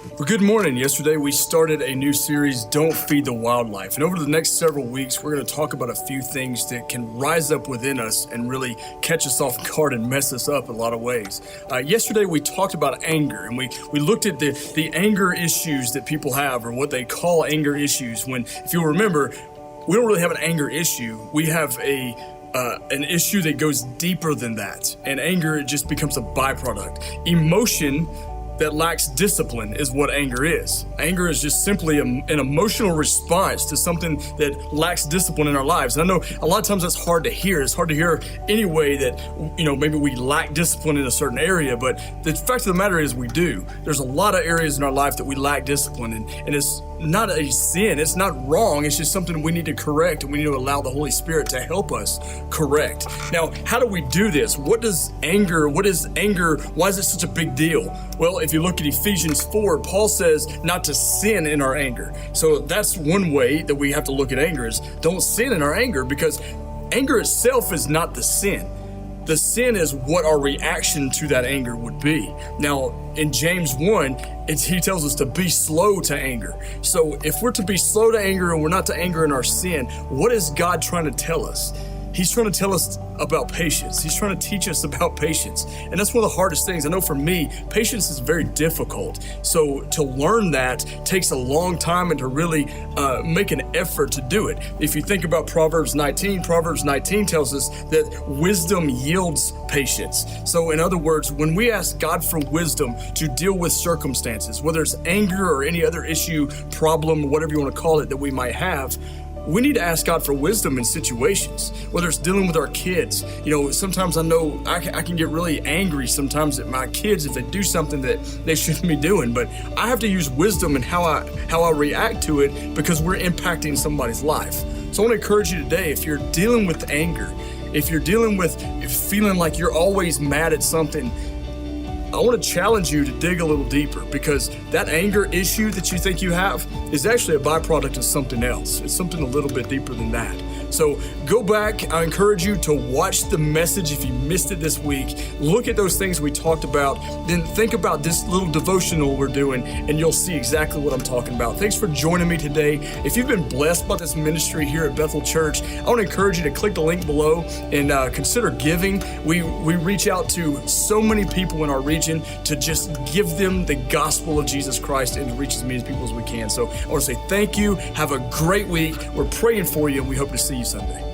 Well, good morning. Yesterday we started a new series, Don't Feed the Wildlife. And over the next several weeks, we're going to talk about a few things that can rise up within us and really catch us off guard and mess us up in a lot of ways. Yesterday we talked about anger, and we looked at the anger issues that people have, or what they call anger issues, when, if you'll remember, we don't really have an anger issue. We have an issue that goes deeper than that. And anger, it just becomes a byproduct. Emotion that lacks discipline is what anger is. Anger is just simply an emotional response to something that lacks discipline in our lives. And I know a lot of times that's hard to hear. It's hard to hear anyway that, maybe we lack discipline in a certain area, but the fact of the matter is we do. There's a lot of areas in our life that we lack discipline in, and it's not a sin. It's not wrong. It's just something we need to correct, and we need to allow the Holy Spirit to help us correct. Now, how do we do this? What is anger? Why is it such a big deal? Well, if you look at Ephesians 4, Paul says not to sin in our anger. So that's one way that we have to look at anger, is don't sin in our anger, because anger itself is not the sin. The sin is what our reaction to that anger would be. Now, in James 1, he tells us to be slow to anger. So if we're to be slow to anger and we're not to anger in our sin, what is God trying to tell us? He's trying to tell us about patience. He's trying to teach us about patience. And that's one of the hardest things. I know for me, patience is very difficult. So to learn that takes a long time, and to really make an effort to do it. If you think about Proverbs 19 tells us that wisdom yields patience. So in other words, when we ask God for wisdom to deal with circumstances, whether it's anger or any other issue, problem, whatever you want to call it that we might have, we need to ask God for wisdom in situations, whether it's dealing with our kids. Sometimes I know I can get really angry sometimes at my kids if they do something that they shouldn't be doing, but I have to use wisdom in how I react to it, because we're impacting somebody's life. So I want to encourage you today, if you're dealing with anger, if you're dealing with feeling like you're always mad at something, I want to challenge you to dig a little deeper, because that anger issue that you think you have is actually a byproduct of something else. It's something a little bit deeper than that. So go back. I encourage you to watch the message if you missed it this week. Look at those things we talked about. Then think about this little devotional we're doing, and you'll see exactly what I'm talking about. Thanks for joining me today. If you've been blessed by this ministry here at Bethel Church, I want to encourage you to click the link below and consider giving. We reach out to so many people in our region to just give them the gospel of Jesus Christ and to reach as many people as we can. So I want to say thank you. Have a great week. We're praying for you, and we hope to see you Sunday.